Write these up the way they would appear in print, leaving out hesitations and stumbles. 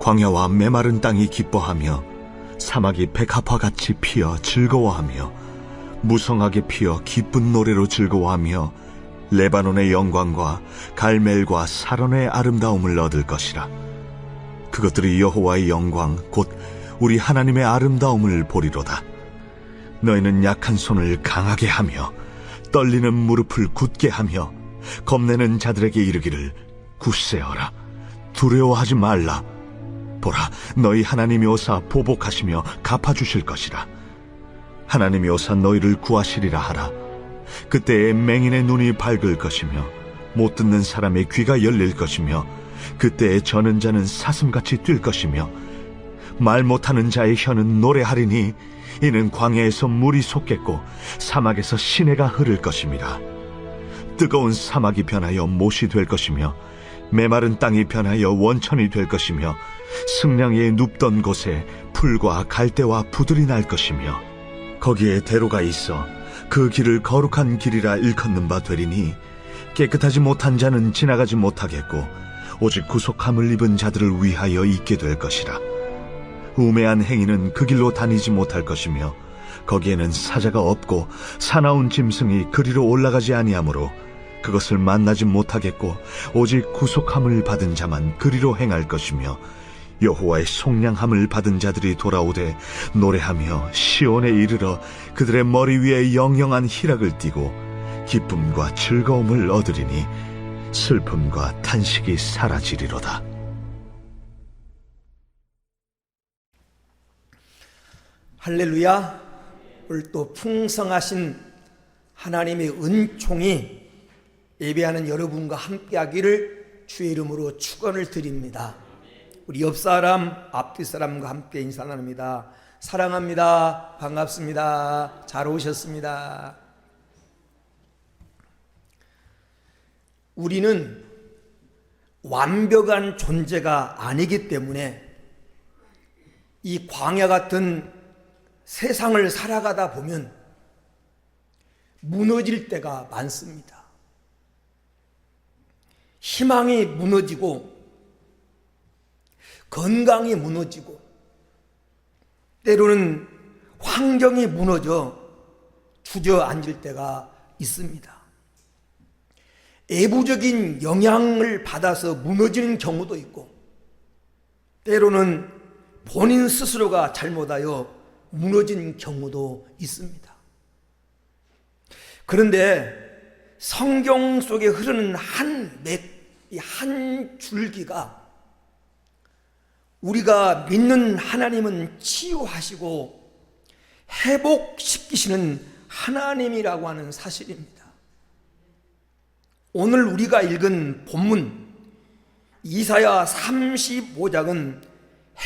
광야와 메마른 땅이 기뻐하며 사막이 백합화같이 피어 즐거워하며 무성하게 피어 기쁜 노래로 즐거워하며 레바논의 영광과 갈멜과 사론의 아름다움을 얻을 것이라. 그것들이 여호와의 영광 곧 우리 하나님의 아름다움을 보리로다. 너희는 약한 손을 강하게 하며 떨리는 무릎을 굳게 하며 겁내는 자들에게 이르기를 굳세어라, 두려워하지 말라. 보라, 너희 하나님이 오사 보복하시며 갚아주실 것이라. 하나님이 오사 너희를 구하시리라 하라. 그때에 맹인의 눈이 밝을 것이며 못 듣는 사람의 귀가 열릴 것이며 그때에 저는 자는 사슴같이 뛸 것이며 말 못하는 자의 혀는 노래하리니 이는 광야에서 물이 솟겠고 사막에서 시내가 흐를 것임이라. 뜨거운 사막이 변하여 못이 될 것이며 메마른 땅이 변하여 원천이 될 것이며 승냥이의 눕던 곳에 풀과 갈대와 부들이 날 것이며 거기에 대로가 있어 그 길을 거룩한 길이라 일컫는 바 되리니 깨끗하지 못한 자는 지나가지 못하겠고 오직 구속함을 입은 자들을 위하여 있게 될 것이라. 우매한 행위는 그 길로 다니지 못할 것이며 거기에는 사자가 없고 사나운 짐승이 그리로 올라가지 아니하므로 그것을 만나지 못하겠고 오직 구속함을 받은 자만 그리로 행할 것이며 여호와의 속량함을 받은 자들이 돌아오되 노래하며 시온에 이르러 그들의 머리 위에 영영한 희락을 띠고 기쁨과 즐거움을 얻으리니 슬픔과 탄식이 사라지리로다. 할렐루야. 오늘 또 풍성하신 하나님의 은총이 예배하는 여러분과 함께하기를 주의 이름으로 축원을 드립니다. 우리 옆 사람, 앞뒤 사람과 함께 인사 나눕니다. 사랑합니다. 반갑습니다. 잘 오셨습니다. 우리는 완벽한 존재가 아니기 때문에 이 광야 같은 세상을 살아가다 보면 무너질 때가 많습니다. 희망이 무너지고 건강이 무너지고 때로는 환경이 무너져 주저앉을 때가 있습니다. 외부적인 영향을 받아서 무너지는 경우도 있고 때로는 본인 스스로가 잘못하여 무너진 경우도 있습니다. 그런데 성경 속에 흐르는 한 줄기가 우리가 믿는 하나님은 치유하시고 회복시키시는 하나님이라고 하는 사실입니다. 오늘 우리가 읽은 본문 이사야 35장은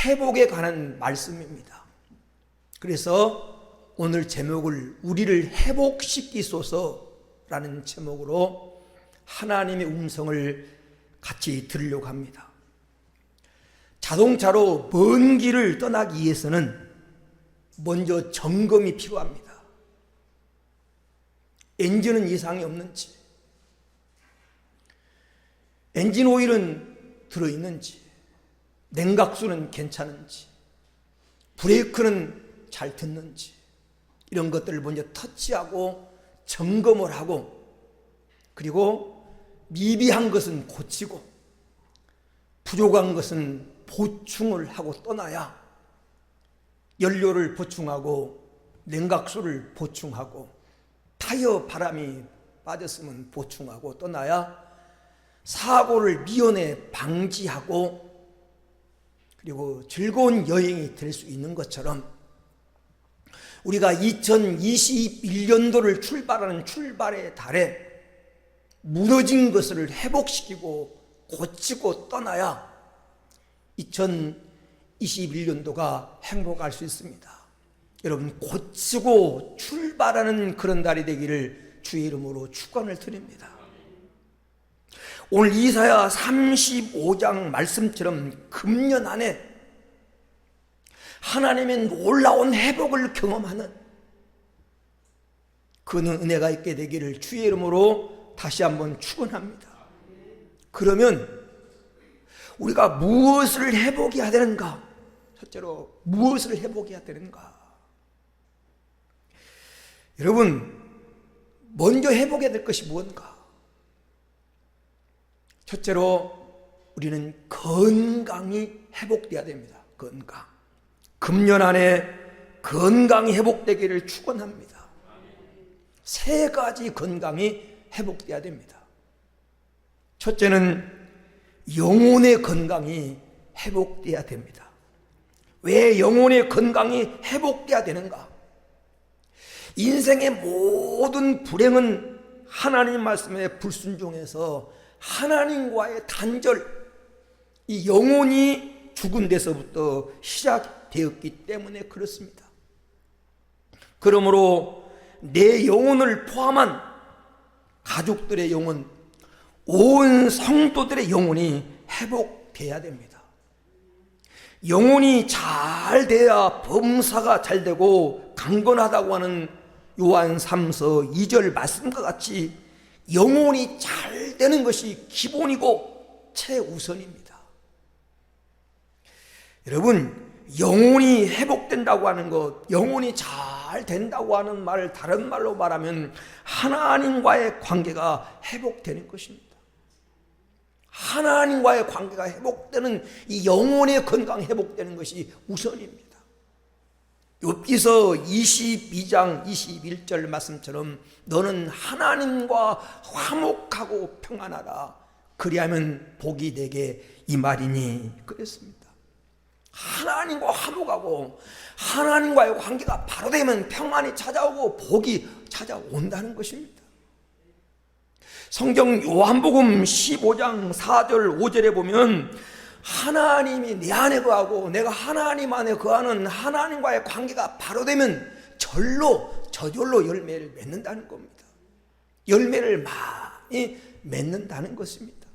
회복에 관한 말씀입니다. 그래서 오늘 제목을 우리를 회복시키소서라는 제목으로 하나님의 음성을 같이 들으려고 합니다. 자동차로 먼 길을 떠나기 위해서는 먼저 점검이 필요합니다. 엔진은 이상이 없는지, 엔진 오일은 들어있는지, 냉각수는 괜찮은지, 브레이크는 잘 듣는지 이런 것들을 먼저 터치하고 점검을 하고 그리고 미비한 것은 고치고 부족한 것은 보충을 하고 떠나야 연료를 보충하고 냉각수를 보충하고 타이어 바람이 빠졌으면 보충하고 떠나야 사고를 미연에 방지하고 그리고 즐거운 여행이 될 수 있는 것처럼 우리가 2021년도를 출발하는 출발의 달에 무너진 것을 회복시키고 고치고 떠나야 2021년도가 행복할 수 있습니다. 여러분, 고치고 출발하는 그런 달이 되기를 주의 이름으로 축원을 드립니다. 오늘 이사야 35장 말씀처럼 금년 안에 하나님의 놀라운 회복을 경험하는 그는 은혜가 있게 되기를 주의 이름으로 다시 한번 축원합니다. 그러면 우리가 무엇을 회복해야 되는가? 첫째로 무엇을 회복해야 되는가? 여러분, 먼저 회복해야 될 것이 무엇인가? 첫째로 우리는 건강이 회복돼야 됩니다. 건강. 금년 안에 건강이 회복되기를 축원합니다. 세 가지 건강이 회복돼야 됩니다. 첫째는 영혼의 건강이 회복돼야 됩니다. 왜 영혼의 건강이 회복돼야 되는가? 인생의 모든 불행은 하나님 말씀에 불순종해서 하나님과의 단절, 이 영혼이 죽은 데서부터 시작되었기 때문에 그렇습니다. 그러므로 내 영혼을 포함한 가족들의 영혼, 온 성도들의 영혼이 회복돼야 됩니다. 영혼이 잘 돼야 범사가 잘 되고 강건하다고 하는 요한 3서 2절 말씀과 같이 영혼이 잘 되는 것이 기본이고 최우선입니다. 여러분, 영혼이 회복된다고 하는 것, 영혼이 잘 된다고 하는 말, 다른 말로 말하면 하나님과의 관계가 회복되는 것입니다. 하나님과의 관계가 회복되는, 이 영혼의 건강 회복되는 것이 우선입니다. 욥기서 22장 21절 말씀처럼 너는 하나님과 화목하고 평안하라, 그리하면 복이 내게 이 말이니 그랬습니다. 하나님과 화목하고 하나님과의 관계가 바로 되면 평안이 찾아오고 복이 찾아온다는 것입니다. 성경 요한복음 15장 4절 5절에 보면 하나님이 내 안에 거하고 내가 하나님 안에 거하는 하나님과의 관계가 바로 되면 저절로 열매를 맺는다는 겁니다. 열매를 많이 맺는다는 것입니다.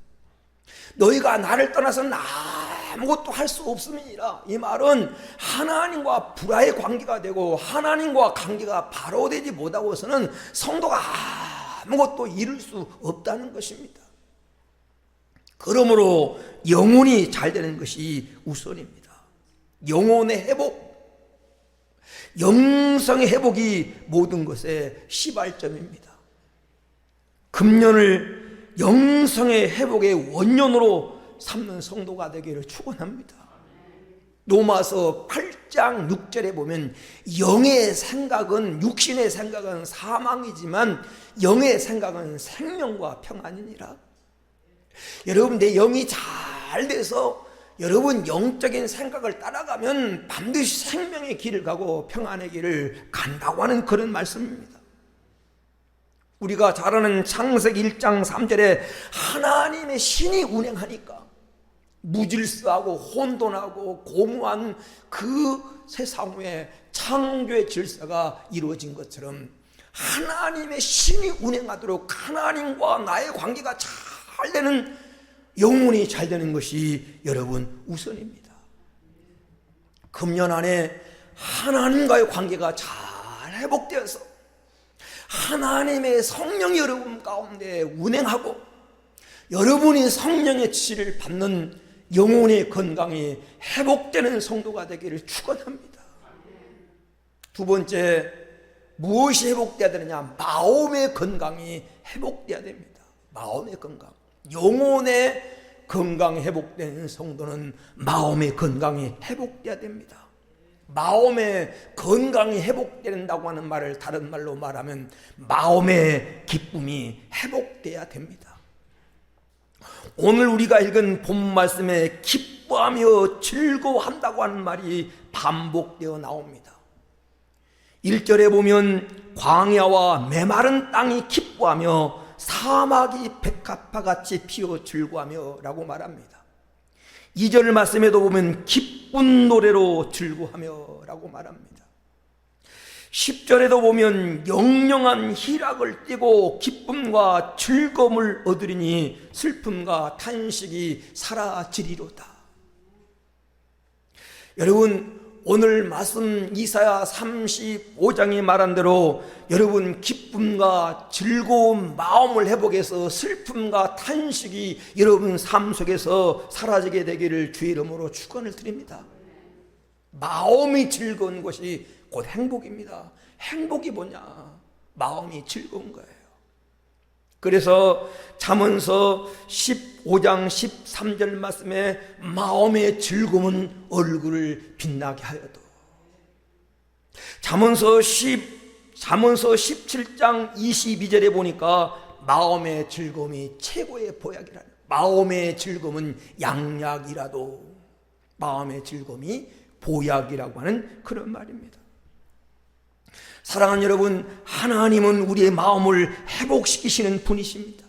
너희가 나를 떠나서는 아무것도 할 수 없음이니라. 이 말은 하나님과 불화의 관계가 되고 하나님과 관계가 바로 되지 못하고서는 성도가 아무것도 이룰 수 없다는 것입니다. 그러므로 영혼이 잘 되는 것이 우선입니다. 영혼의 회복, 영성의 회복이 모든 것의 시발점입니다. 금년을 영성의 회복의 원년으로 삼는 성도가 되기를 축원합니다. 로마서 8장 6절에 보면 영의 생각은, 육신의 생각은 사망이지만 영의 생각은 생명과 평안이니라. 여러분, 내 영이 잘 돼서 여러분 영적인 생각을 따라가면 반드시 생명의 길을 가고 평안의 길을 간다고 하는 그런 말씀입니다. 우리가 잘 아는 창세기 1장 3절에 하나님의 신이 운행하니까 무질서하고 혼돈하고 고무한 그 세상 후에 창조의 질서가 이루어진 것처럼 하나님의 신이 운행하도록 하나님과 나의 관계가 잘 되는, 영혼이 잘 되는 것이 여러분 우선입니다. 금년 안에 하나님과의 관계가 잘 회복되어서 하나님의 성령이 여러분 가운데 운행하고 여러분이 성령의 지시를 받는 영혼의 건강이 회복되는 성도가 되기를 축원합니다. 두 번째, 무엇이 회복돼야 되느냐? 마음의 건강이 회복돼야 됩니다. 마음의 건강. 영혼의 건강이 회복되는 성도는 마음의 건강이 회복돼야 됩니다. 마음의 건강이 회복된다고 하는 말을 다른 말로 말하면 마음의 기쁨이 회복돼야 됩니다. 오늘 우리가 읽은 본 말씀에 기뻐하며 즐거워한다고 하는 말이 반복되어 나옵니다. 1절에 보면 광야와 메마른 땅이 기뻐하며 사막이 백합화같이 피어 즐거워하며 라고 말합니다. 2절 말씀에도 보면 기쁜 노래로 즐거워하며 라고 말합니다. 10절에도 보면 영영한 희락을 띠고 기쁨과 즐거움을 얻으리니 슬픔과 탄식이 사라지리로다. 여러분, 오늘 말씀 이사야 35장이 말한 대로 여러분 기쁨과 즐거운 마음을 회복해서 슬픔과 탄식이 여러분 삶 속에서 사라지게 되기를 주의 이름으로 축원을 드립니다. 마음이 즐거운 것이 곧 행복입니다. 행복이 뭐냐? 마음이 즐거운 거예요. 그래서 잠언서 15장 13절 말씀에 마음의 즐거움은 얼굴을 빛나게 하여도, 잠언서 17장 22절에 보니까 마음의 즐거움이 최고의 보약이라는, 마음의 즐거움은 양약이라도 마음의 즐거움이 보약이라고 하는 그런 말입니다. 사랑하는 여러분, 하나님은 우리의 마음을 회복시키시는 분이십니다.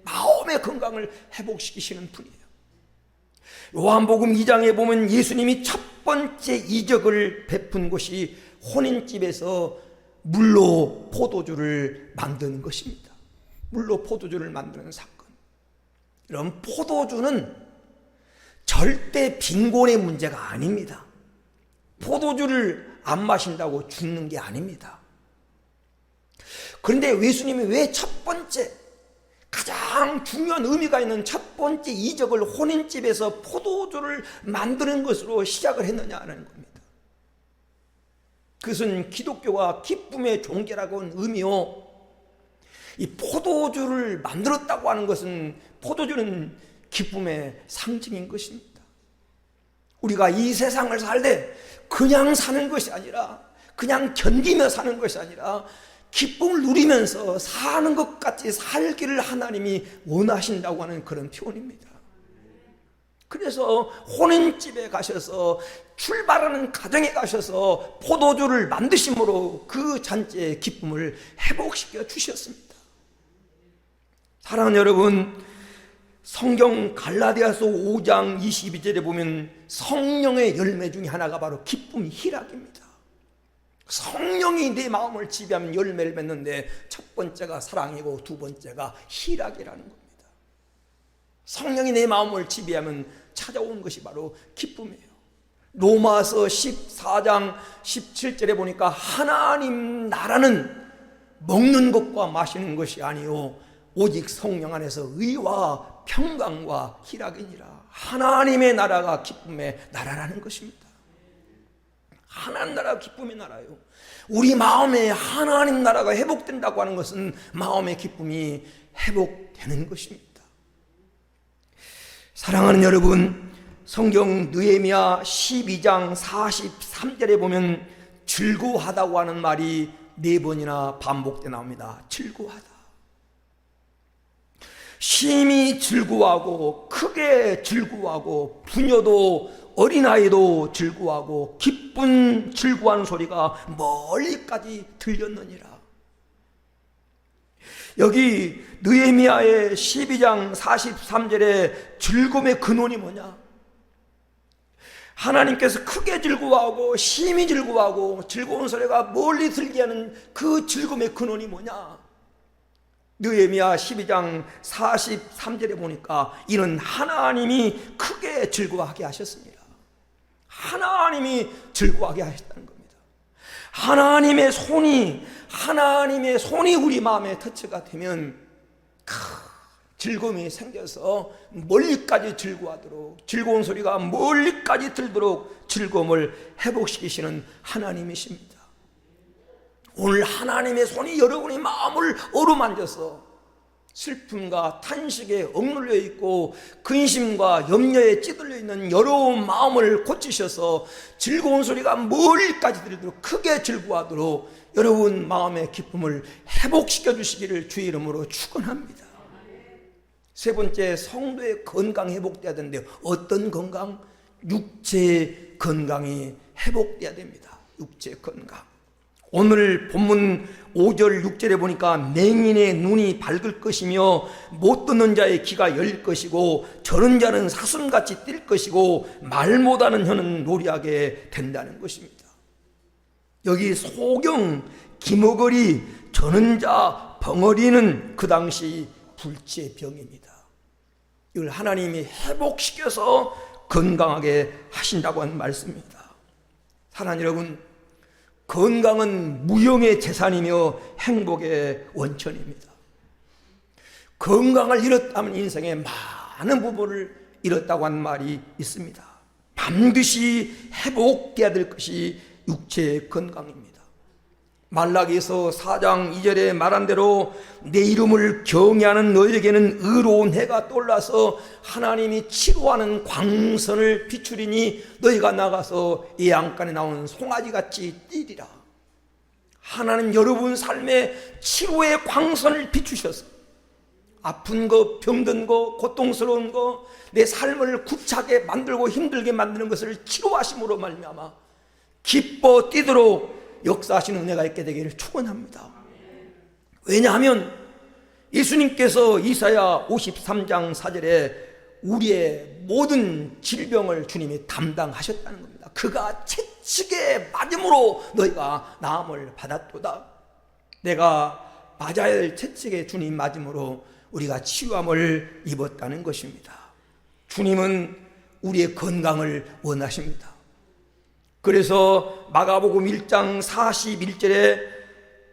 마음의 건강을 회복시키시는 분이에요. 요한복음 2장에 보면 예수님이 첫 번째 이적을 베푼 것이 혼인집에서 물로 포도주를 만드는 것입니다. 물로 포도주를 만드는 사건. 여러분, 포도주는 절대 빈곤의 문제가 아닙니다. 포도주를 안 마신다고 죽는 게 아닙니다. 그런데 예수님이 왜 첫 번째, 가장 중요한 의미가 있는 첫 번째 이적을 혼인집에서 포도주를 만드는 것으로 시작을 했느냐는 겁니다. 그것은 기독교가 기쁨의 종교라고 하는 의미요, 이 포도주를 만들었다고 하는 것은, 포도주는 기쁨의 상징인 것입니다. 우리가 이 세상을 살때 그냥 사는 것이 아니라, 그냥 견디며 사는 것이 아니라 기쁨을 누리면서 사는 것 같이 살기를 하나님이 원하신다고 하는 그런 표현입니다. 그래서 혼인집에 가셔서, 출발하는 가정에 가셔서 포도주를 만드심으로 그 잔치의 기쁨을 회복시켜 주셨습니다. 사랑하는 여러분, 성경 갈라디아서 5장 22절에 보면 성령의 열매 중에 하나가 바로 기쁨, 희락입니다. 성령이 내 마음을 지배하면 열매를 맺는데 첫 번째가 사랑이고 두 번째가 희락이라는 겁니다. 성령이 내 마음을 지배하면 찾아오는 것이 바로 기쁨이에요. 로마서 14장 17절에 보니까 하나님 나라는 먹는 것과 마시는 것이 아니요 오직 성령 안에서 의와 평강과 희락이니라. 하나님의 나라가 기쁨의 나라라는 것입니다. 하나님 나라가 기쁨의 나라요. 우리 마음에 하나님 나라가 회복된다고 하는 것은 마음의 기쁨이 회복되는 것입니다. 사랑하는 여러분, 성경 느헤미야 12장 43절에 보면 즐거워하다고 하는 말이 4번이나 반복돼 나옵니다. 즐거워하다. 심히 즐거워하고 크게 즐거워하고 부녀도 어린아이도 즐거워하고 기쁜 즐거워하는 소리가 멀리까지 들렸느니라. 여기 느헤미야의 12장 43절에 즐거움의 근원이 뭐냐? 하나님께서 크게 즐거워하고 심히 즐거워하고 즐거운 소리가 멀리 들게 하는 그 즐거움의 근원이 뭐냐? 느헤미야 12장 43절에 보니까 이는 하나님이 크게 즐거워하게 하셨습니다. 하나님이 즐거워하게 하셨다는 겁니다. 하나님의 손이 우리 마음에 터치가 되면 즐거움이 생겨서 멀리까지 즐거워하도록, 즐거운 소리가 멀리까지 들도록 즐거움을 회복시키시는 하나님이십니다. 오늘 하나님의 손이 여러분의 마음을 어루만져서 슬픔과 탄식에 억눌려 있고 근심과 염려에 찌들려 있는 여러분 마음을 고치셔서 즐거운 소리가 멀리까지 들리도록, 크게 즐거워하도록 여러분 마음의 기쁨을 회복시켜 주시기를 주의 이름으로 축원합니다. 세 번째, 성도의 건강이 회복돼야 되는데 어떤 건강? 육체 건강이 회복돼야 됩니다. 육체 건강. 오늘 본문 5절 6절에 보니까 맹인의 눈이 밝을 것이며 못 듣는 자의 귀가 열릴 것이고 저런 자는 사슴같이 뛸 것이고 말 못하는 혀는 노래하게 된다는 것입니다. 여기 소경, 기머거리, 저는 자, 벙어리는 그 당시 불치의 병입니다. 이걸 하나님이 회복시켜서 건강하게 하신다고 하는 말씀입니다. 사랑하는 여러분, 건강은 무형의 재산이며 행복의 원천입니다. 건강을 잃었다면 인생의 많은 부분을 잃었다고 하는 말이 있습니다. 반드시 회복돼야 될 것이 육체의 건강입니다. 말라기서 4장 2절에 말한 대로 내 이름을 경외하는 너에게는 의로운 해가 떠올라서 하나님이 치료하는 광선을 비추리니 너희가 나가서 예양간에 나온 송아지같이 뛰리라. 하나님 여러분 삶에 치료의 광선을 비추셔서 아픈 거, 병든 거, 고통스러운 거, 내 삶을 구차게 만들고 힘들게 만드는 것을 치료하심으로 말미암아 기뻐 뛰도록 역사하시는 은혜가 있게 되기를 축원합니다. 왜냐하면 예수님께서 이사야 53장 4절에 우리의 모든 질병을 주님이 담당하셨다는 겁니다. 그가 채찍에 맞음으로 너희가 나음을 받았도다. 내가 맞아야 할 채찍에 주님 맞음으로 우리가 치유함을 입었다는 것입니다. 주님은 우리의 건강을 원하십니다. 그래서 마가복음 1장 41절에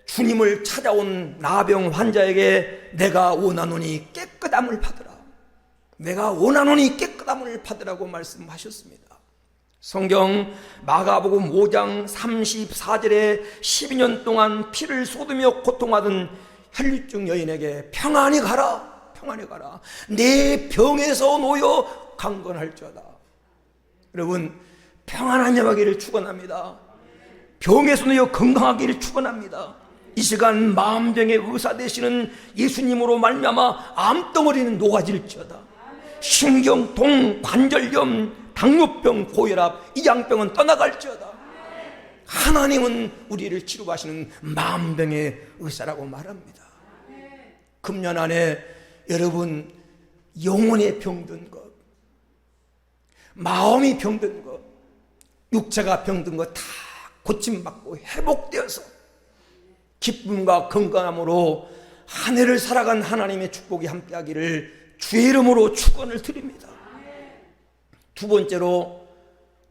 주님을 찾아온 나병 환자에게 내가 원하노니 깨끗함을 받으라. 내가 원하노니 깨끗함을 받으라고 말씀하셨습니다. 성경 마가복음 5장 34절에 12년 동안 피를 쏟으며 고통하던 혈류증 여인에게 평안히 가라, 평안히 가라. 내 병에서 놓여 강건할지어다. 여러분, 평안한 여하기를 축원합니다. 병에서 놓여 건강하기를 축원합니다. 이 시간 마음병의 의사 되시는 예수님으로 말미암아 암덩어리는 녹아질지어다. 신경통, 관절염, 당뇨병, 고혈압, 이장병은 떠나갈지어다. 하나님은 우리를 치료하시는 마음병의 의사라고 말합니다. 금년 안에 여러분 영혼에 병든 것, 마음이 병든 것, 육체가 병든 것 다 고침받고 회복되어서 기쁨과 건강함으로 한 해를 살아간 하나님의 축복이 함께하기를 주의 이름으로 축원을 드립니다. 두 번째로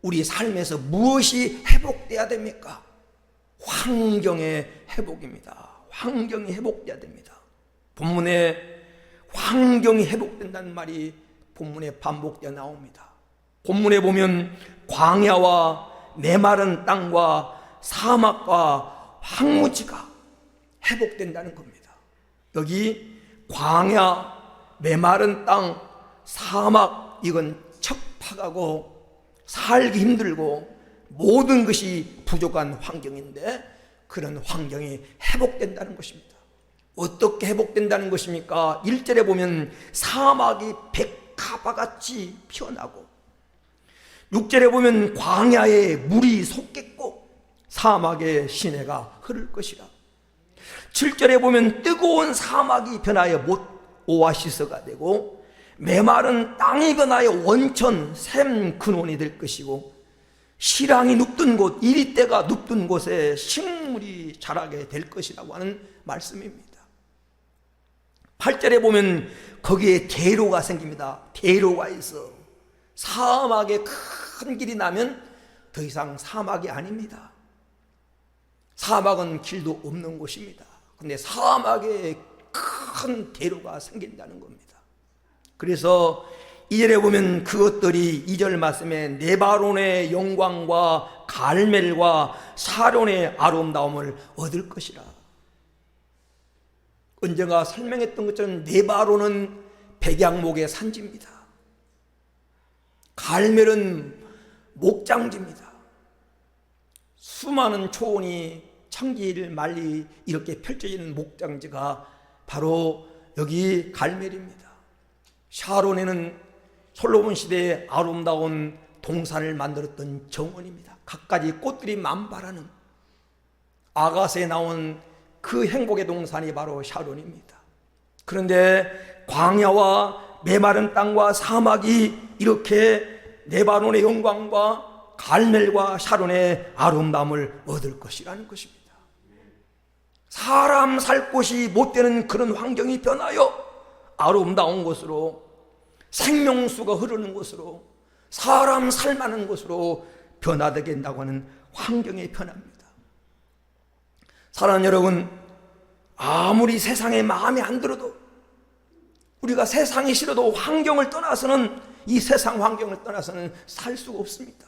우리 삶에서 무엇이 회복돼야 됩니까? 환경의 회복입니다. 환경이 회복돼야 됩니다. 본문에 환경이 회복된다는 말이 본문에 반복되어 나옵니다. 본문에 보면 광야와 메마른 땅과 사막과 황무지가 회복된다는 겁니다. 여기 광야, 메마른 땅, 사막, 이건 척박하고 살기 힘들고 모든 것이 부족한 환경인데 그런 환경이 회복된다는 것입니다. 어떻게 회복된다는 것입니까? 1절에 보면 사막이 백합화같이 피어나고 6절에 보면 광야에 물이 솟겠고 사막에 시내가 흐를 것이라. 7절에 보면 뜨거운 사막이 변하여 못 오아시스가 되고 메마른 땅이 변하여 원천 샘 근원이 될 것이고 시랑이 눕던 곳, 이리떼가 눕던 곳에 식물이 자라게 될 것이라고 하는 말씀입니다. 8절에 보면 거기에 대로가 생깁니다. 대로가 있어. 사막에 큰 길이 나면 더 이상 사막이 아닙니다. 사막은 길도 없는 곳입니다. 근데 사막에 큰 대로가 생긴다는 겁니다. 그래서 2절에 보면 그것들이 2절 말씀에 네바론의 영광과 갈멜과 사론의 아름다움을 얻을 것이라. 언젠가 설명했던 것처럼 네바론은 백양목의 산지입니다. 갈멜은 목장지입니다. 수많은 초원이 청지를 말리 이렇게 펼쳐지는 목장지가 바로 여기 갈멜입니다. 샤론에는 솔로몬 시대에 아름다운 동산을 만들었던 정원입니다. 갖가지 꽃들이 만발하는 아가스에 나온 그 행복의 동산이 바로 샤론입니다. 그런데 광야와 메마른 땅과 사막이 이렇게 네바논의 영광과 갈멜과 샤론의 아름다움을 얻을 것이라는 것입니다. 사람 살 곳이 못 되는 그런 환경이 변하여 아름다운 곳으로, 생명수가 흐르는 곳으로, 사람 살만한 곳으로 변화되게 된다고 하는 환경이 변합니다. 사랑하는 여러분, 아무리 세상에 마음에 안 들어도, 우리가 세상이 싫어도 환경을 떠나서는, 이 세상 환경을 떠나서는 살 수가 없습니다.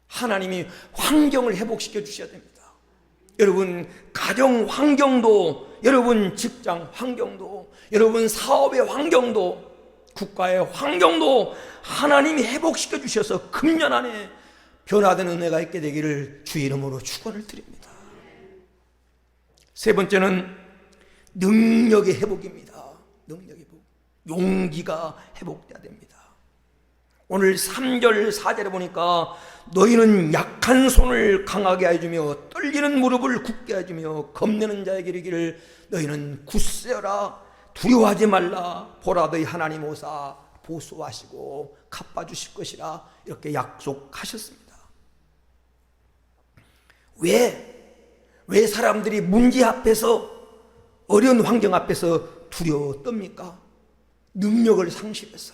하나님이 환경을 회복시켜 주셔야 됩니다. 여러분 가정 환경도, 여러분 직장 환경도, 여러분 사업의 환경도, 국가의 환경도 하나님이 회복시켜 주셔서 금년 안에 변화되는 은혜가 있게 되기를 주의 이름으로 축원을 드립니다. 세 번째는 능력의 회복입니다. 능력의 회복. 용기가 회복돼야 됩니다. 오늘 3절 4절에 보니까 너희는 약한 손을 강하게 해주며 떨리는 무릎을 굳게 해주며 겁내는 자에게 이르기를 너희는 굳세어라 두려워하지 말라 보라 너희 하나님 오사 보수하시고 갚아주실 것이라 이렇게 약속하셨습니다. 왜 사람들이 문제 앞에서, 어려운 환경 앞에서 두려워 떱니까? 능력을 상실해서,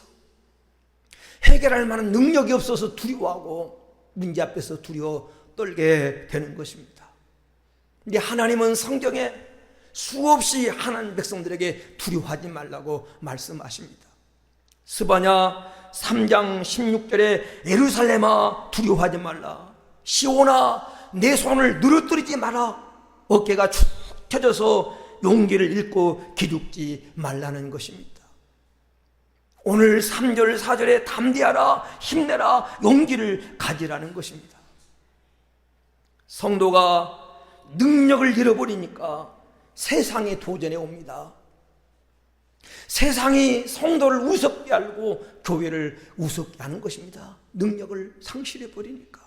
해결할 만한 능력이 없어서 두려워하고 문제 앞에서 두려워 떨게 되는 것입니다. 근데 하나님은 성경에 수없이 하나님 백성들에게 두려워하지 말라고 말씀하십니다. 스바냐 3장 16절에 예루살렘아 두려워하지 말라, 시온아 내 손을 누르뜨리지 마라, 어깨가 축 펴져서 용기를 잃고 기죽지 말라는 것입니다. 오늘 3절 4절에 담대하라, 힘내라, 용기를 가지라는 것입니다. 성도가 능력을 잃어버리니까 세상이 도전해 옵니다. 세상이 성도를 우습게 알고 교회를 우습게 하는 것입니다. 능력을 상실해 버리니까.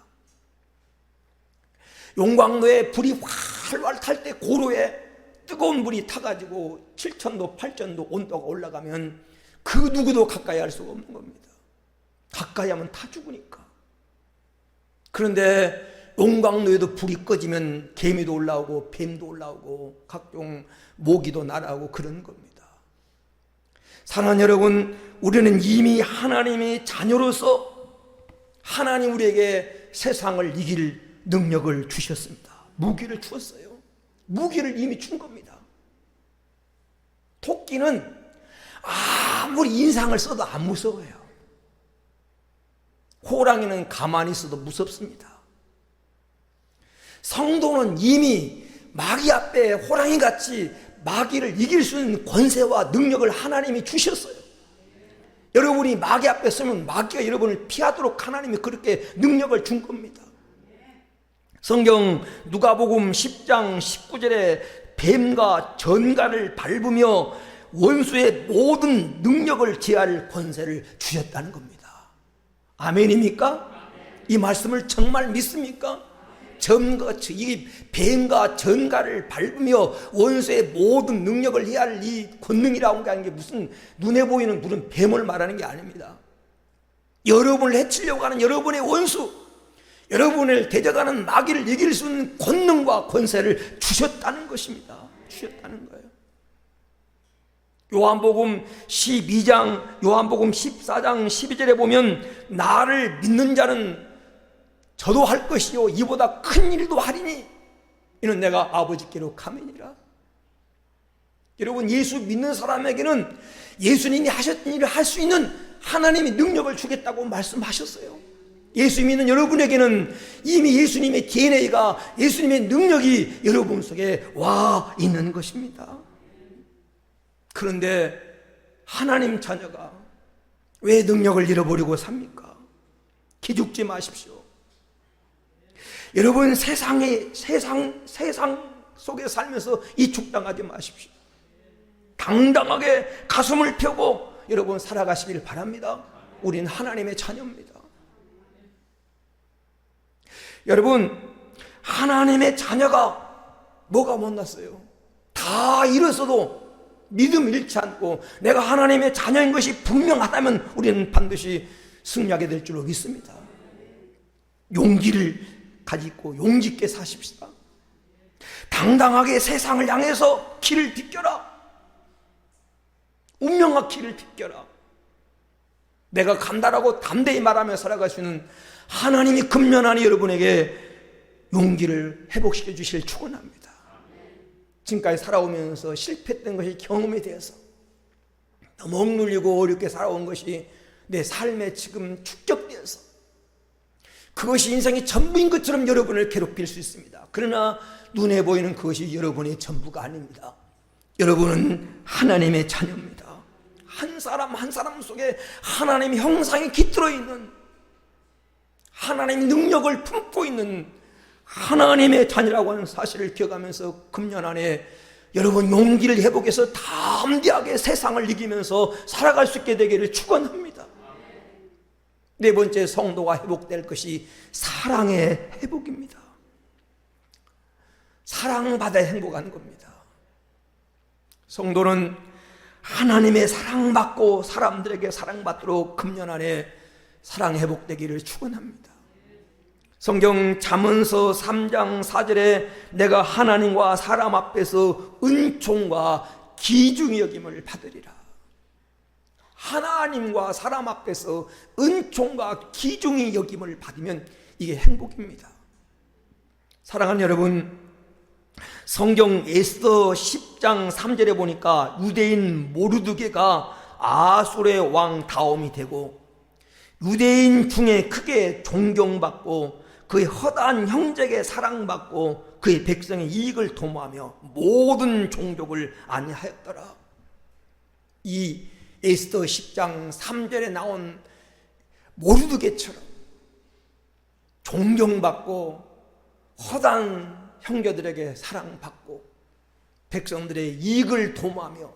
용광로에 불이 활활 탈 때 고로에 뜨거운 불이 타가지고 7,000도 8,000도 온도가 올라가면 그 누구도 가까이 할 수가 없는 겁니다. 가까이 하면 다 죽으니까. 그런데 용광로에도 불이 꺼지면 개미도 올라오고 뱀도 올라오고 각종 모기도 날아오고 그런 겁니다. 사랑하는 여러분, 우리는 이미 하나님의 자녀로서 하나님 우리에게 세상을 이길 능력을 주셨습니다. 무기를 주었어요. 무기를 이미 준 겁니다. 토끼는 아무리 인상을 써도 안 무서워요. 호랑이는 가만히 있어도 무섭습니다. 성도는 이미 마귀 앞에 호랑이같이 마귀를 이길 수 있는 권세와 능력을 하나님이 주셨어요. 여러분이 마귀 앞에 서면 마귀가 여러분을 피하도록 하나님이 그렇게 능력을 준 겁니다. 성경 누가복음 10장 19절에 뱀과 전갈을 밟으며 원수의 모든 능력을 제할 권세를 주셨다는 겁니다. 아멘입니까? 이 말씀을 정말 믿습니까? 이 뱀과 전갈을 밟으며 원수의 모든 능력을 해할 이 권능이라고 하는 게 무슨 눈에 보이는 무슨 뱀을 말하는 게 아닙니다. 여러분을 해치려고 하는 여러분의 원수, 여러분을 대적하는 마귀를 이길 수 있는 권능과 권세를 주셨다는 것입니다. 주셨다는 거예요. 요한복음 12장, 요한복음 14장 12절에 보면 나를 믿는 자는 저도 할 것이요 이보다 큰 일도 하리니 이는 내가 아버지께로 가매니라. 여러분, 예수 믿는 사람에게는 예수님이 하셨던 일을 할 수 있는 하나님이 능력을 주겠다고 말씀하셨어요. 예수 믿는 여러분에게는 이미 예수님의 DNA가, 예수님의 능력이 여러분 속에 와 있는 것입니다. 그런데 하나님 자녀가 왜 능력을 잃어버리고 삽니까? 기죽지 마십시오. 여러분 세상 속에 살면서 이축당하지 마십시오. 당당하게 가슴을 펴고 여러분 살아가시길 바랍니다. 우리는 하나님의 자녀입니다. 여러분, 하나님의 자녀가 뭐가 못났어요? 다 잃었어도 믿음 잃지 않고 내가 하나님의 자녀인 것이 분명하다면 우리는 반드시 승리하게 될 줄로 믿습니다. 용기를 가지고 용기 있게 사십시다. 당당하게 세상을 향해서 길을 비껴라. 운명과 길을 비껴라. 내가 간다라고 담대히 말하며 살아갈 수 있는 하나님이 금년하니 여러분에게 용기를 회복시켜 주실 축원합니다. 지금까지 살아오면서 실패했던 것이 경험이 되어서 너무 억눌리고 어렵게 살아온 것이 내 삶에 지금 축적되어서 그것이 인생의 전부인 것처럼 여러분을 괴롭힐 수 있습니다. 그러나 눈에 보이는 그것이 여러분의 전부가 아닙니다. 여러분은 하나님의 자녀입니다. 한 사람 한 사람 속에 하나님의 형상이 깃들어 있는, 하나님의 능력을 품고 있는 하나님의 자녀라고 하는 사실을 기억하면서 금년 안에 여러분 용기를 회복해서 담대하게 세상을 이기면서 살아갈 수 있게 되기를 축원합니다. 네 번째, 성도가 회복될 것이 사랑의 회복입니다. 사랑받아 행복하는 겁니다. 성도는 하나님의 사랑받고 사람들에게 사랑받도록 금년 안에 사랑 회복되기를 축원합니다. 성경 잠언서 3장 4절에 내가 하나님과 사람 앞에서 은총과 기중의 여김을 받으리라. 하나님과 사람 앞에서 은총과 기중의 여김을 받으면 이게 행복입니다. 사랑하는 여러분, 성경 에스더 10장 3절에 보니까 유대인 모르드게가 아술의 왕 다음이 되고 유대인 중에 크게 존경받고 그의 허다한 형제에게 사랑받고 그의 백성의 이익을 도모하며 모든 종족을 안위하였더라. 이 에스더 10장 3절에 나온 모르드게처럼 존경받고 허다한 형제들에게 사랑받고 백성들의 이익을 도모하며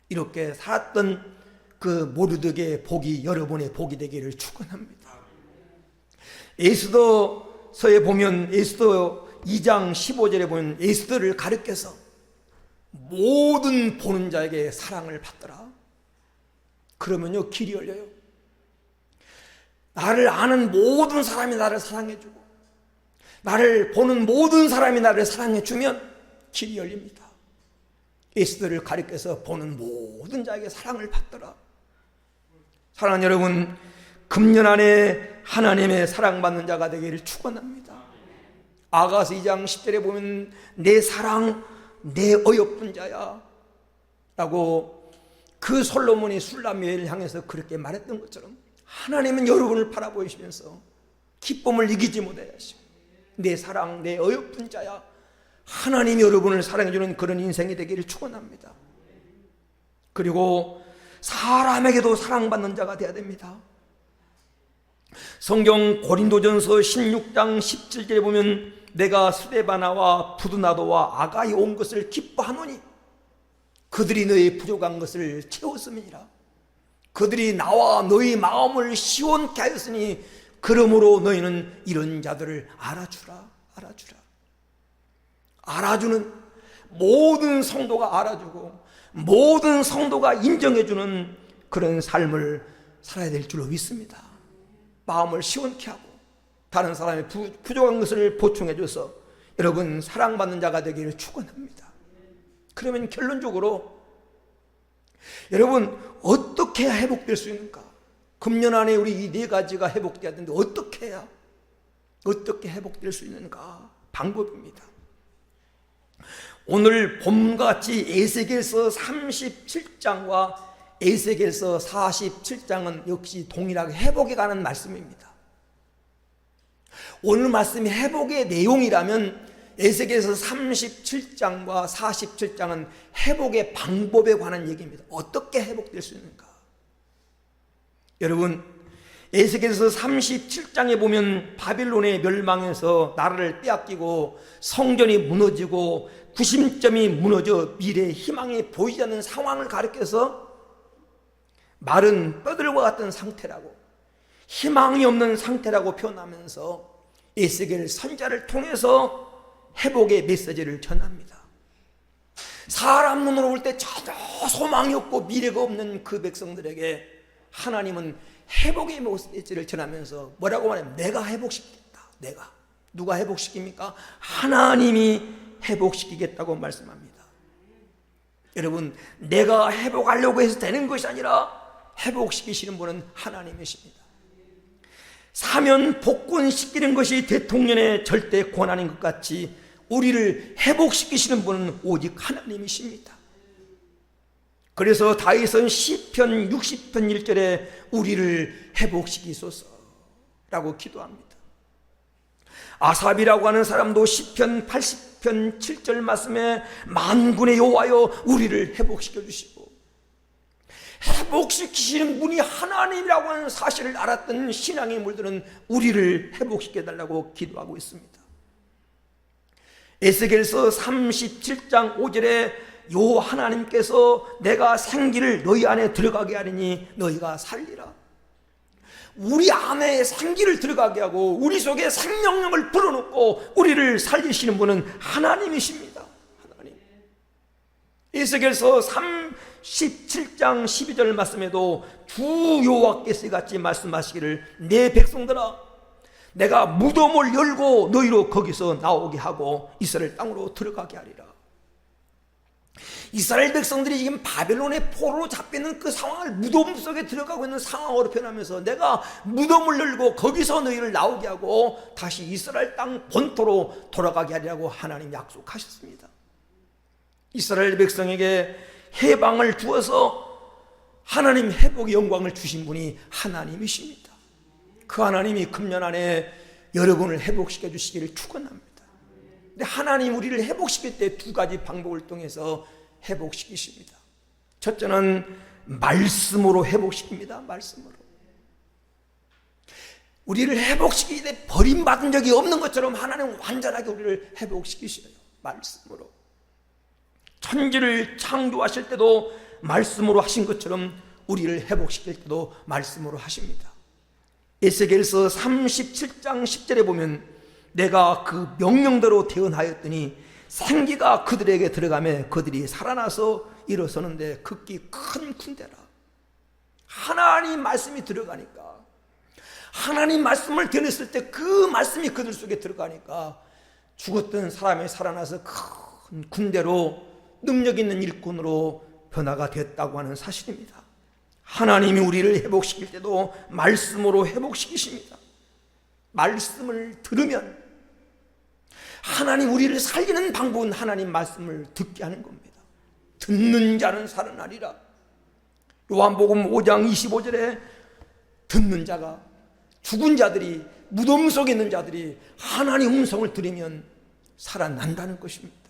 이렇게 살았던 그 모르드게의 복이 여러분의 복이 되기를 축원합니다. 에스더서에 보면 에스더 2장 15절에 보면 에스더를 가르쳐서 모든 보는 자에게 사랑을 받더라. 그러면요 길이 열려요. 나를 아는 모든 사람이 나를 사랑해주고 나를 보는 모든 사람이 나를 사랑해주면 길이 열립니다. 에스더를 가리켜서 보는 모든 자에게 사랑을 받더라. 사랑하는 여러분, 금년 안에 하나님의 사랑받는 자가 되기를 축원합니다. 아가서 2장 10절에 보면 내 사랑 내 어여쁜 자야 라고 그 솔로몬이 술람미를 향해서 그렇게 말했던 것처럼 하나님은 여러분을 바라보시면서 기쁨을 이기지 못해 하시고 내 사랑 내 어여쁜 자야, 하나님이 여러분을 사랑해주는 그런 인생이 되기를 축원합니다. 그리고 사람에게도 사랑받는 자가 되어야 됩니다. 성경 고린도전서 16장 17절에 보면 내가 스데바나와 부드나도와 아가이 온 것을 기뻐하노니 그들이 너희 부족한 것을 채웠음이니라. 그들이 나와 너희 마음을 시원케 하였으니 그러므로 너희는 이런 자들을 알아주라. 알아주는 모든 성도가 알아주고 모든 성도가 인정해주는 그런 삶을 살아야 될 줄로 믿습니다. 마음을 시원케 하고 다른 사람의 부족한 것을 보충해줘서 여러분 사랑받는 자가 되기를 축원합니다. 그러면 결론적으로 여러분 어떻게 해야 회복될 수 있는가? 금년 안에 우리 이 네 가지가 회복돼야 되는데 어떻게 해야 회복될 수 있는가? 방법입니다. 오늘 봄같이 에스겔서 37장과 에스겔서 47장은 역시 동일하게 회복에 관한 말씀입니다. 오늘 말씀이 회복의 내용이라면 에스겔서 37장과 47장은 회복의 방법에 관한 얘기입니다. 어떻게 회복될 수 있는가? 여러분, 에스겔서 37장에 보면 바빌론의 멸망에서 나라를 빼앗기고 성전이 무너지고 구심점이 무너져 미래의 희망이 보이지 않는 상황을 가리켜서 마른 뼈들과 같은 상태라고, 희망이 없는 상태라고 표현하면서 에스겔 선자를 통해서 회복의 메시지를 전합니다. 사람 눈으로 볼 때 전혀 소망이 없고 미래가 없는 그 백성들에게 하나님은 회복의 메시지를 전하면서 뭐라고 말하면 내가 회복시키겠다. 내가. 누가 회복시킵니까? 하나님이 회복시키겠다고 말씀합니다. 여러분, 내가 회복하려고 해서 되는 것이 아니라 회복시키시는 분은 하나님이십니다. 사면 복권시키는 것이 대통령의 절대 권한인 것 같이 우리를 회복시키시는 분은 오직 하나님이십니다. 그래서 다윗은 시편 60편 1절에 우리를 회복시키소서라고 기도합니다. 아삽이라고 하는 사람도 시편 80편 7절 말씀에 만군의 여호와여 우리를 회복시켜 주시고, 회복시키시는 분이 하나님이라고 하는 사실을 알았던 신앙의 물들은 우리를 회복시켜 달라고 기도하고 있습니다. 에스겔서 37장 5절에 요 하나님께서 내가 생기를 너희 안에 들어가게 하리니 너희가 살리라. 우리 안에 생기를 들어가게 하고 우리 속에 생명력을 불어넣고 우리를 살리시는 분은 하나님이십니다. 하나님. 에스겔서 37장 12절 말씀에도 주 여호와께서 같이 말씀하시기를 내 백성들아 내가 무덤을 열고 너희로 거기서 나오게 하고 이스라엘 땅으로 들어가게 하리라. 이스라엘 백성들이 지금 바벨론의 포로로 잡혀있는 그 상황을 무덤 속에 들어가고 있는 상황으로 표현하면서 내가 무덤을 열고 거기서 너희를 나오게 하고 다시 이스라엘 땅 본토로 돌아가게 하리라고 하나님 약속하셨습니다. 이스라엘 백성에게 해방을 주어서 하나님 회복의 영광을 주신 분이 하나님이십니다. 그 하나님이 금년 안에 여러분을 회복시켜 주시기를 축원합니다. 근데 하나님 우리를 회복시킬 때 두 가지 방법을 통해서 회복시키십니다. 첫째는 말씀으로 회복시킵니다. 말씀으로. 우리를 회복시키기 때 버림받은 적이 없는 것처럼 하나님은 완전하게 우리를 회복시키셔요. 말씀으로. 천지를 창조하실 때도 말씀으로 하신 것처럼 우리를 회복시킬 때도 말씀으로 하십니다. 에스겔서 37장 10절에 보면 내가 그 명령대로 대언하였더니 생기가 그들에게 들어가며 그들이 살아나서 일어서는데 극히 큰 군대라. 하나님 말씀이 들어가니까, 하나님 말씀을 전했을 때 그 말씀이 그들 속에 들어가니까 죽었던 사람이 살아나서 큰 군대로 능력 있는 일꾼으로 변화가 됐다고 하는 사실입니다. 하나님이 우리를 회복시킬 때도 말씀으로 회복시키십니다. 말씀을 들으면 하나님 우리를 살리는 방법은 하나님 말씀을 듣게 하는 겁니다. 듣는 자는 살아나리라. 요한복음 5장 25절에 듣는 자가, 죽은 자들이, 무덤 속에 있는 자들이 하나님 음성을 들으면 살아난다는 것입니다.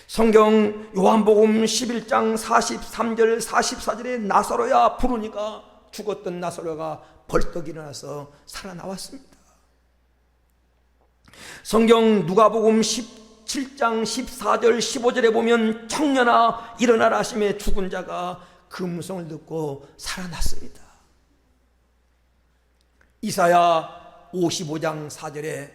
성경 요한복음 11장 43절 44절에 나사로야 부르니까 죽었던 나사로가 벌떡 일어나서 살아나왔습니다. 성경 누가복음 17장 14절 15절에 보면 청년아 일어나라 하심에 죽은 자가 그 음성을 듣고 살아났습니다. 이사야 55장 4절에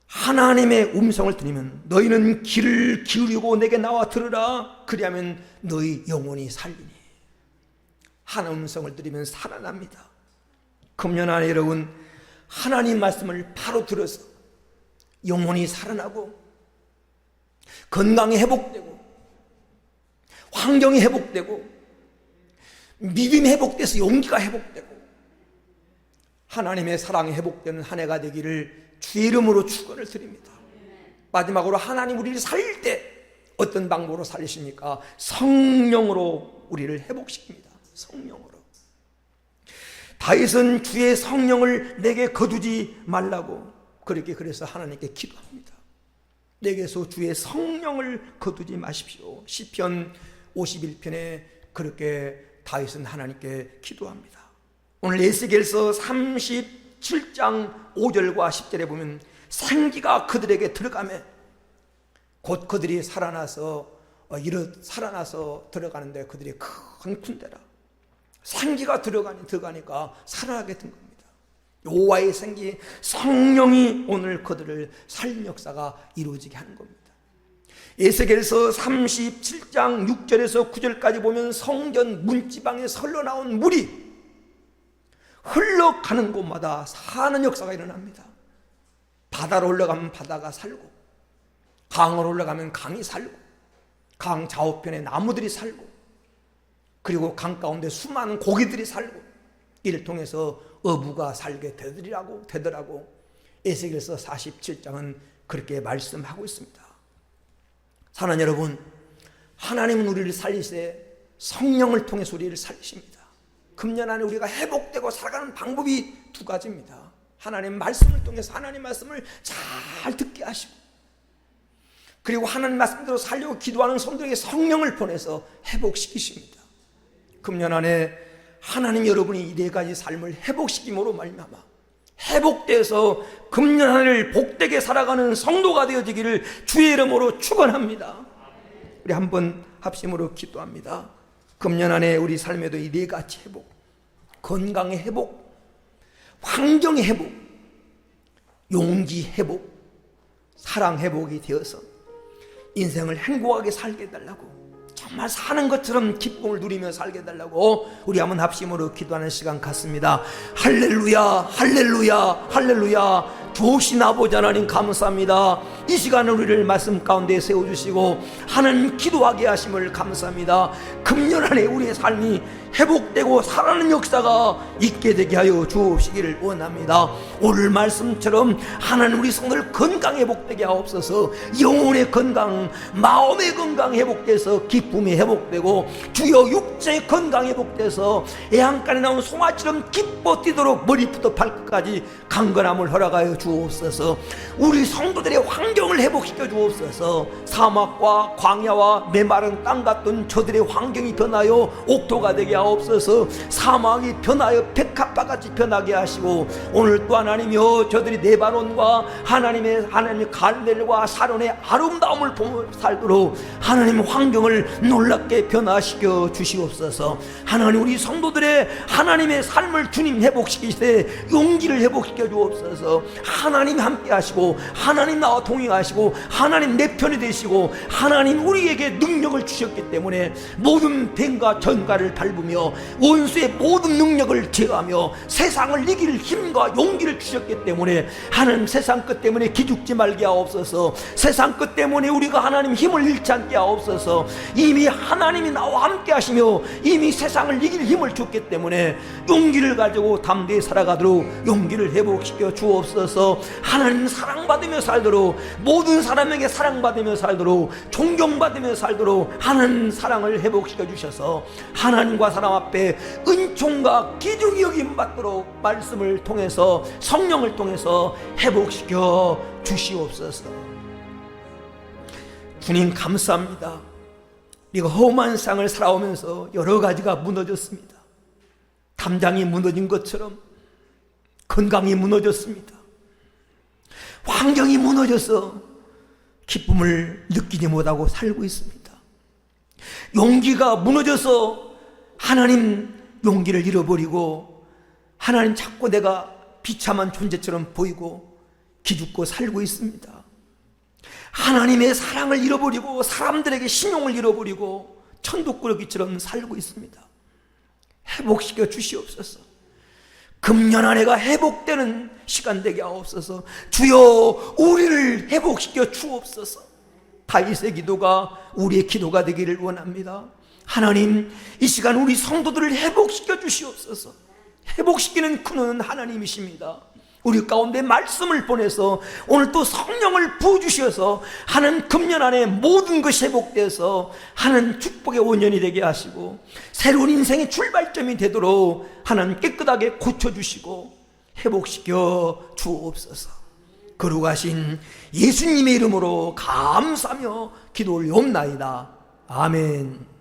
하나님의 음성을 들으면 너희는 귀를 기울이고 내게 나와 들으라 그리하면 너희 영혼이 살리니. 하나님 음성을 들으면 살아납니다. 금년 안에 여러분 하나님 말씀을 바로 들어서 영혼이 살아나고 건강이 회복되고 환경이 회복되고 믿음이 회복돼서 용기가 회복되고 하나님의 사랑이 회복되는 한 해가 되기를 주의 이름으로 축원을 드립니다. 마지막으로 하나님 우리를 살릴 때 어떤 방법으로 살리십니까? 성령으로 우리를 회복시킵니다. 성령으로. 다윗은 주의 성령을 내게 거두지 말라고 그렇게 그래서 하나님께 기도합니다. 내게서 주의 성령을 거두지 마십시오. 시편 51편에 그렇게 다윗은 하나님께 기도합니다. 오늘 에스겔서 37장 5절과 10절에 보면 생기가 그들에게 들어가매 곧 그들이 살아나서 들어가는데 그들이 큰 군대라. 생기가 들어가니까 살아나게 된 겁니다. 여호와의 생기, 성령이 오늘 그들을 살린 역사가 이루어지게 하는 겁니다. 에스겔서 37장 6절에서 9절까지 보면 성전 문지방에 흘러나온 물이 흘러가는 곳마다 사는 역사가 일어납니다. 바다로 올라가면 바다가 살고, 강으로 올라가면 강이 살고, 강 좌우편에 나무들이 살고, 그리고 강 가운데 수많은 고기들이 살고, 이를 통해서 어부가 살게 되더라고 에스겔서 47장은 그렇게 말씀하고 있습니다. 사랑하는 여러분, 하나님은 우리를 살리시되 성령을 통해서 우리를 살리십니다. 금년 안에 우리가 회복되고 살아가는 방법이 두 가지입니다. 하나님 말씀을 통해서 하나님 말씀을 잘 듣게 하시고, 그리고 하나님 말씀대로 살려고 기도하는 성도에게 성령을 보내서 회복시키십니다. 금년 안에 하나님 여러분이 이 네 가지 삶을 회복시킴으로 말미암아 회복돼서 금년 한 해를 복되게 살아가는 성도가 되어지기를 주의 이름으로 축원합니다. 우리 한번 합심으로 기도합니다. 금년 한 해 우리 삶에도 이 네 가지 회복, 건강의 회복, 환경의 회복, 용기 회복, 사랑 회복이 되어서 인생을 행복하게 살게 해달라고, 정말 사는 것처럼 기쁨을 누리며 살게 해달라고 우리 한번 합심으로 기도하는 시간 갖습니다. 할렐루야, 할렐루야, 할렐루야. 좋으신 아버지 하나님 감사합니다. 이 시간을 우리를 말씀 가운데 세워주시고 하나님 기도하게 하심을 감사합니다. 금년 안에 우리의 삶이 회복되고 살아나는 역사가 있게 되게 하여 주옵시기를 원합니다. 오늘 말씀처럼 하나님 우리 성도를 건강 회복되게 하옵소서. 영혼의 건강, 마음의 건강 회복돼서 기쁨이 회복되고 주여 육체의 건강 회복돼서 애양간에 나온 송아지처럼 기뻐 뛰도록 머리부터 발끝까지 강건함을 허락하여 주옵소서. 우리 성도들의 환경을 회복시켜 주옵소서. 사막과 광야와 메마른 땅 같은 저들의 환경이 변하여 옥토가 되게 하옵소서. 사막이 변하여 백합화같이 변하게 하시고, 오늘 또 하나님이여 저들이 레바논과 하나님의 갈멜과 사론의 아름다움을 보며 살도록 하나님 환경을 놀랍게 변화시켜 주시옵소서. 하나님 우리 성도들의 하나님의 삶을 주님 회복시키시되 용기를 회복시켜 주옵소서. 하나님 함께 하시고 하나님 나와 동행하시고 하나님 내 편이 되시고 하나님 우리에게 능력을 주셨기 때문에 모든 뱀과 전갈을 밟으며 원수의 모든 능력을 제어하며 세상을 이길 힘과 용기를 주셨기 때문에 하나님 세상 끝 때문에 기죽지 말게 하옵소서. 세상 끝 때문에 우리가 하나님 힘을 잃지 않게 하옵소서. 이미 하나님이 나와 함께 하시며 이미 세상을 이길 힘을 줬기 때문에 용기를 가지고 담대히 살아가도록 용기를 회복시켜 주옵소서. 하나님 사랑받으며 살도록, 모든 사람에게 사랑받으며 살도록, 존경받으며 살도록 하나님 사랑을 회복시켜 주셔서 하나님과 사람 앞에 은총과 기중이 여김 받도록 말씀을 통해서 성령을 통해서 회복시켜 주시옵소서. 주님 감사합니다. 우리가 험한 세상을 살아오면서 여러 가지가 무너졌습니다. 담장이 무너진 것처럼 건강이 무너졌습니다. 환경이 무너져서 기쁨을 느끼지 못하고 살고 있습니다. 용기가 무너져서 하나님 용기를 잃어버리고 하나님 자꾸 내가 비참한 존재처럼 보이고 기죽고 살고 있습니다. 하나님의 사랑을 잃어버리고 사람들에게 신용을 잃어버리고 천국꾸러기처럼 살고 있습니다. 회복시켜 주시옵소서. 금년 한 해가 회복되는 시간 되게 하옵소서. 주여 우리를 회복시켜 주옵소서. 다윗의 기도가 우리의 기도가 되기를 원합니다. 하나님 이 시간 우리 성도들을 회복시켜 주시옵소서. 회복시키는 그는 하나님이십니다. 우리 가운데 말씀을 보내서 오늘 또 성령을 부어주셔서 하는 금년 안에 모든 것이 회복돼서 하는 축복의 원년이 되게 하시고 새로운 인생의 출발점이 되도록 하나님 깨끗하게 고쳐주시고 회복시켜 주옵소서. 거룩하신 예수님의 이름으로 감사하며 기도 올리옵나이다. 아멘.